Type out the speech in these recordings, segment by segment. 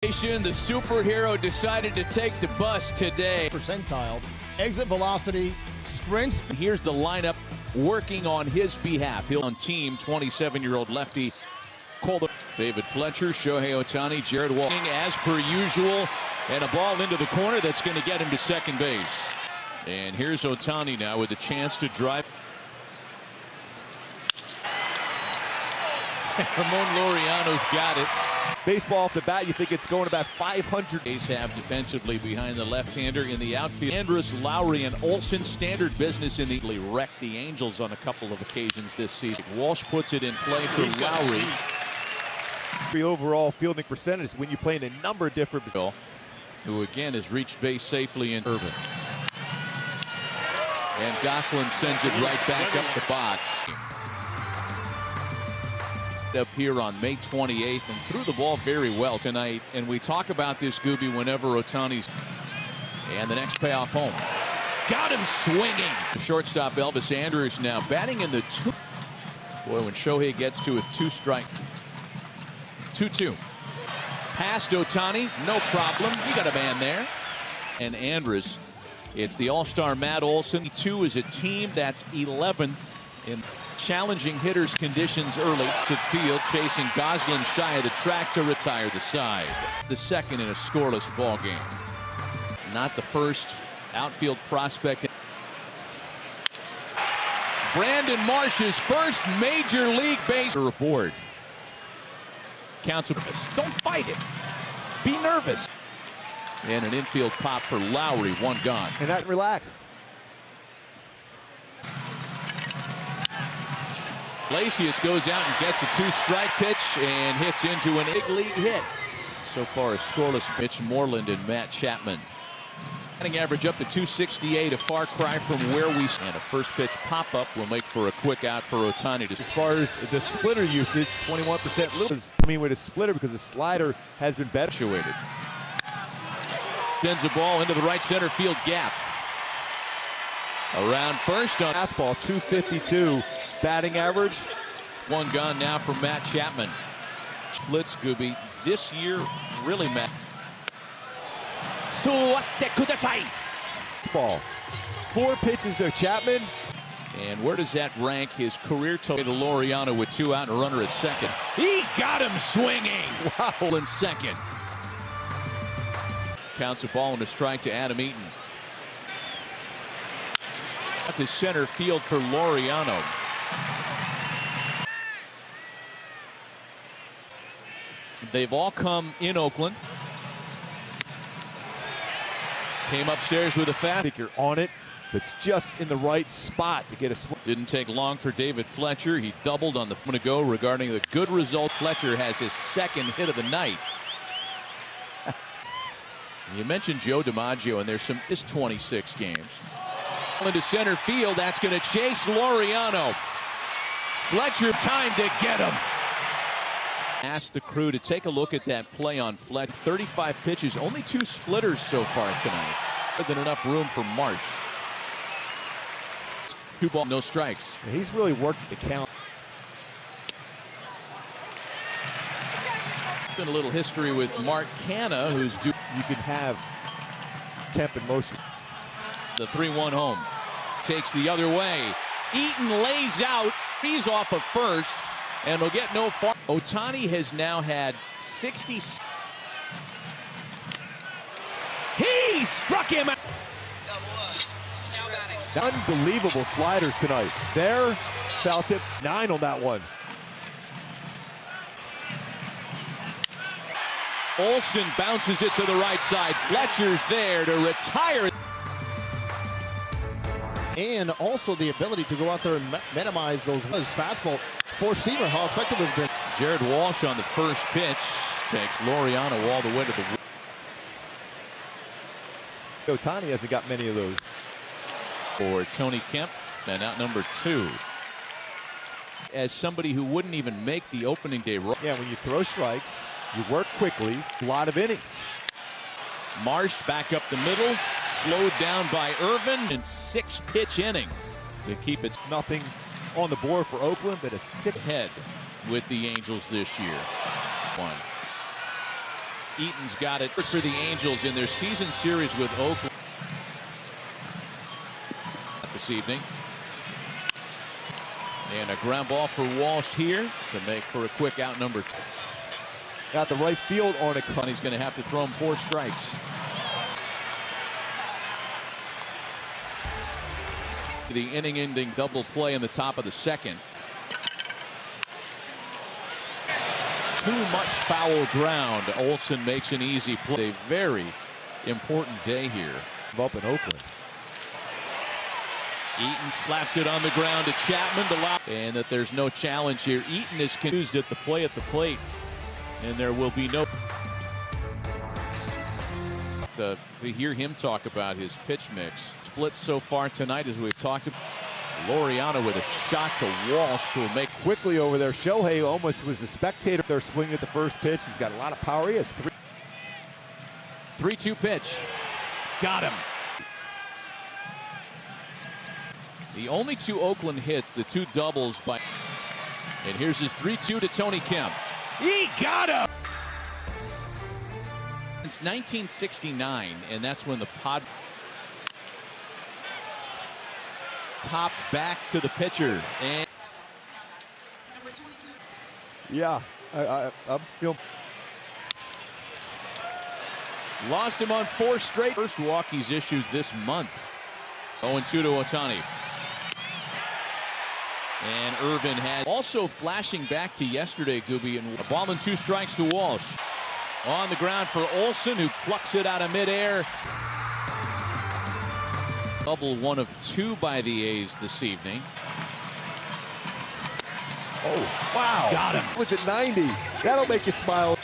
The superhero decided to take the bus today. Percentile, exit velocity, sprints. Here's the lineup working on his behalf. He'll on team 27-year-old lefty Calder. David Fletcher, Shohei Ohtani, Jared Walsh as per usual, and a ball into the corner that's going to get him to second base. And here's Ohtani now with a chance to drive. Ramon Laureano's got it. Baseball off the bat, you think it's going about 500. Ace have defensively behind the left-hander in the outfield. Andrus, Lowry, and Olsen, standard business in the wrecked the Angels on a couple of occasions this season. Walsh puts it in play for Lowry. The overall fielding percentage when you play in a number of different positions. Who again has reached base safely in Urban. And Gosselin sends it right back up the box. Up here on May 28th and threw the ball very well tonight. And we talk about this, Gooby, whenever Ohtani's. And the next payoff home. Got him swinging. Shortstop Elvis Andrus now batting in the two. Boy, when Shohei gets to a two-strike. 2-2. Past Ohtani, no problem. You got a man there. And Andrus, it's the all-star Matt Olson. 2 is a team that's 11th in challenging hitters conditions early to field, chasing Gosselin shy of the track to retire the side. The second in a scoreless ball game. Not the first outfield prospect. Brandon Marsh's first major league base report. Counts of don't fight it. Be nervous. And an infield pop for Lowry, one gone. And that relaxed. Iglesias goes out and gets a two-strike pitch and hits into an big league hit. So far, a scoreless pitch. Moreland and Matt Chapman. Batting average up to 268, a far cry from where we stand. A first pitch pop-up will make for a quick out for Ohtani. As far as the splitter usage, 21% lose. I mean, with a splitter because the slider has been better situated. Sends a ball into the right center field gap. Around first on fastball, 252 batting average. One gone now for Matt Chapman. Splits, Gooby. This year, really, Matt. Ball. 4 pitches to Chapman. And where does that rank his career total? To Laureano with 2 out and a runner at second. He got him swinging. Wow. In second. Counts a ball and a strike to Adam Eaton. To center field for Laureano. They've all come in Oakland. Came upstairs with a fast. I think you're on it. It's just in the right spot to get a swing. Didn't take long for David Fletcher. He doubled on the front to go regarding the good result. Fletcher has his second hit of the night. You mentioned Joe DiMaggio, and there's some 26 games. Into center field, that's going to chase Laureano. Fletcher, time to get him. Ask the crew to take a look at that play on Fletcher. 35 pitches, only 2 splitters so far tonight. More than enough room for Marsh. 2 balls, no strikes. He's really working the count. Been a little history with Mark Canha, who's due. You can have Kemp in motion. The 3-1 home. Takes the other way. Eaton lays out. He's off of first. And will get no far. Ohtani has now had 60. He struck him out. Unbelievable sliders tonight. There, foul tip 9 on that one. Olsen bounces it to the right side. Fletcher's there to retire. And also the ability to go out there and minimize those fastball. Four-seamer, how effective has been. Jared Walsh on the first pitch takes Laureano all the way to the. Ohtani hasn't got many of those. For Tony Kemp, and out number 2. As somebody who wouldn't even make the opening day run. Yeah, when you throw strikes, you work quickly, a lot of innings. Marsh back up the middle, slowed down by Irvin in 6-pitch inning to keep it. Nothing on the board for Oakland, but a 6 head with the Angels this year. 1. Eaton's got it for the Angels in their season series with Oakland this evening. And a ground ball for Walsh here to make for a quick out number 2. Got the right field on it. He's going to have to throw him 4 strikes. The inning-ending double play in the top of the 2nd. Too much foul ground. Olson makes an easy play. A very important day here. Up in Oakland. Eaton slaps it on the ground to Chapman and that there's no challenge here. Eaton is confused at the plate, and there will be no. To hear him talk about his pitch mix. Splits so far tonight, as we've talked about. Laureano with a shot to Walsh, who will make quickly over there. Shohei almost was the spectator. They're swinging at the first pitch. He's got a lot of power. He has 3-2 pitch. Got him. The only 2 Oakland hits, the 2 doubles by. And here's his 3-2 to Tony Kemp. He got him! Since 1969, and that's when the Pod topped back to the pitcher. And yeah, I'm feeling. Lost him on 4 straight. First walk he's issued this month. 0-2 to Ohtani. And Irvin had also flashing back to yesterday, Gooby, and a ball and 2 strikes to Walsh. On the ground for Olson, who plucks it out of midair. Double 1 of 2 by the A's this evening. Oh, wow. Got him. Was it 90? That'll make you smile.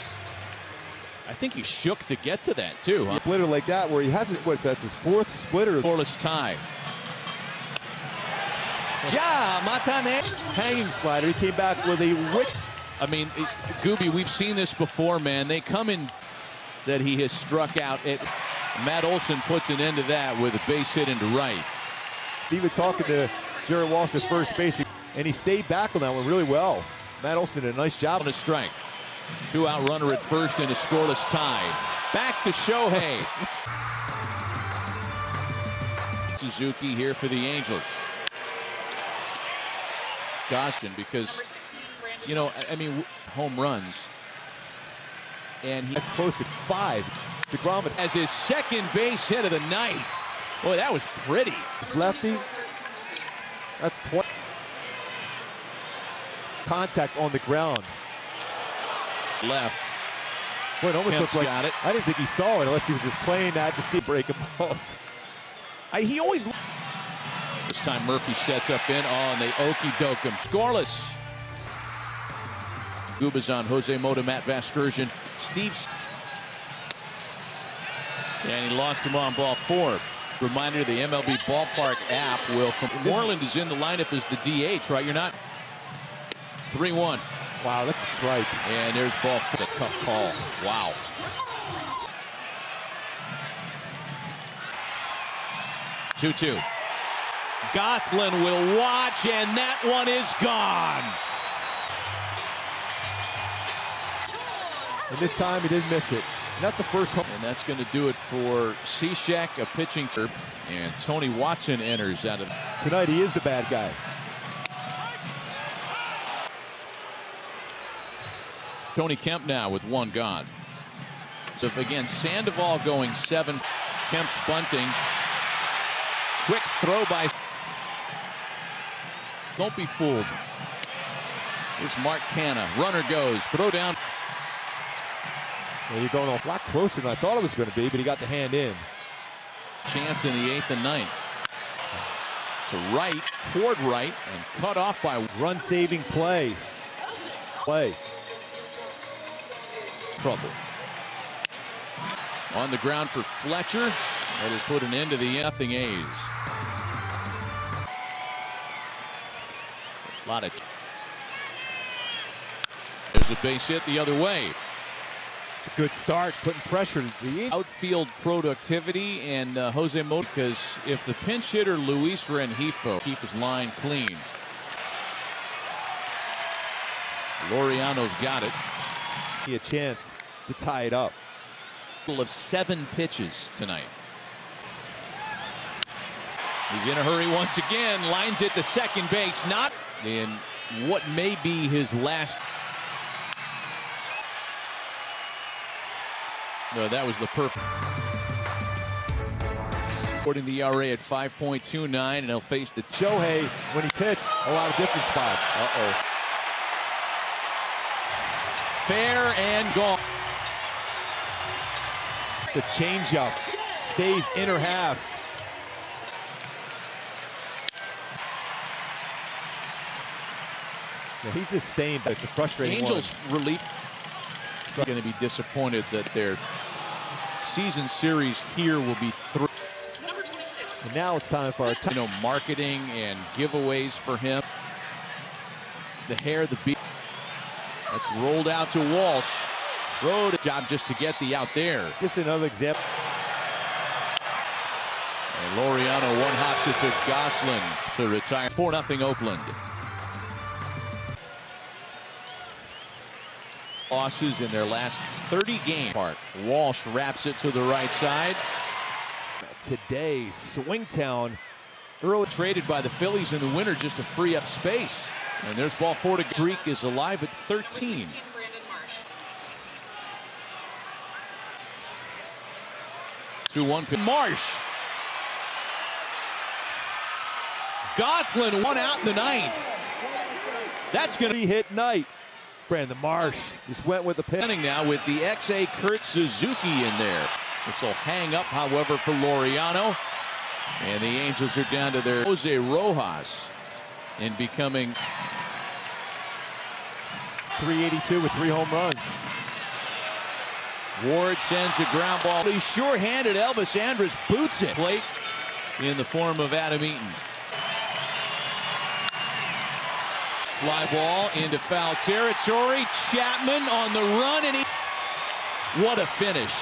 I think he shook to get to that, too. Huh? Splitter like that, where he hasn't, that's his 4th splitter. Scoreless tie. Ja Matane. Hanging slider. He came back with a whip. I mean, Gooby, we've seen this before, man. They come in that he has struck out. Matt Olson puts an end to that with a base hit into right. Even talking to Jared Walsh at first base, and he stayed back on that one really well. Matt Olson did a nice job. On a strike. 2-out runner at first and a scoreless tie. Back to Shohei. Suzuki here for the Angels. Gostin, because, you know, I mean, home runs. And he has close to 5. DeGrom as his 2nd base hit of the night. Boy, that was pretty. It's lefty. That's 20. Contact on the ground. Left. Boy, it almost looks like got it. I didn't think he saw it unless he was just playing that to see breaking balls. He always. This time Murphy sets up in. Oh, and they okey-doke him. Scoreless. Gubazon, Jose Mota, Matt Vasgersian, Steve. And he lost him on ball 4. Reminder, the MLB Ballpark app will come. Moreland is in the lineup as the DH, right? You're not. 3-1. Wow, that's a strike. And there's ball 4. A tough call. Wow. Two-two. Goslin will watch, and that one is gone. And this time he didn't miss it. And that's the first home. And that's going to do it for Cishek, a pitching. And Tony Watson enters out of. Tonight he is the bad guy. Tony Kemp now with 1 gone. So again, Sandoval going 7. Kemp's bunting. Quick throw by. Don't be fooled. Here's Mark Canha. Runner goes. Throw down. Well, you're going a lot closer than I thought it was going to be, but he got the hand in. Chance in the 8th and 9th. To right, toward right, and cut off by run-saving play. Trouble. On the ground for Fletcher. That'll put an end to the nothing A's. A lot of. There's a base hit the other way. It's a good start, putting pressure to the outfield productivity and Jose Mota, because if the pinch hitter Luis Rengifo keep his line clean. Laureano's got it. A chance to tie it up. Of 7 pitches tonight. He's in a hurry once again, lines it to second base, not in what may be his last. No, that was the perfect. According to the ERA at 5.29, and he'll face the Shohei, when he pitched, a lot of different spots. fair and gone. The changeup stays inner half. Yeah, he's just staying, but it's a frustrating Angels relief. Going to be disappointed that their season series here will be through. Number 26. And now it's time for our Marketing and giveaways for him. The hair, the beat. That's rolled out to Walsh. Road job just to get the out there. Just another example. And Laureano one-hops it to Goslin to retire. 4-0 Oakland. Losses in their last 30 games. Walsh wraps it to the right side. Today, Swingtown Early traded by the Phillies in the winter just to free up space. And there's ball 4 to Greek is alive at 13. 2-1 pitch. Marsh. Goslin 1 out in the 9th. That's going to be hit night. Brandon Marsh just went with the pitch. now with the XA Kurt Suzuki in there. This will hang up, however, for Laureano. And the Angels are down to their Jose Rojas in becoming 382 with 3 home runs. Ward sends a ground ball. He's sure-handed. Elvis Andrus boots it. Plate in the form of Adam Eaton. Fly ball into foul territory. Chapman on the run, and what a finish.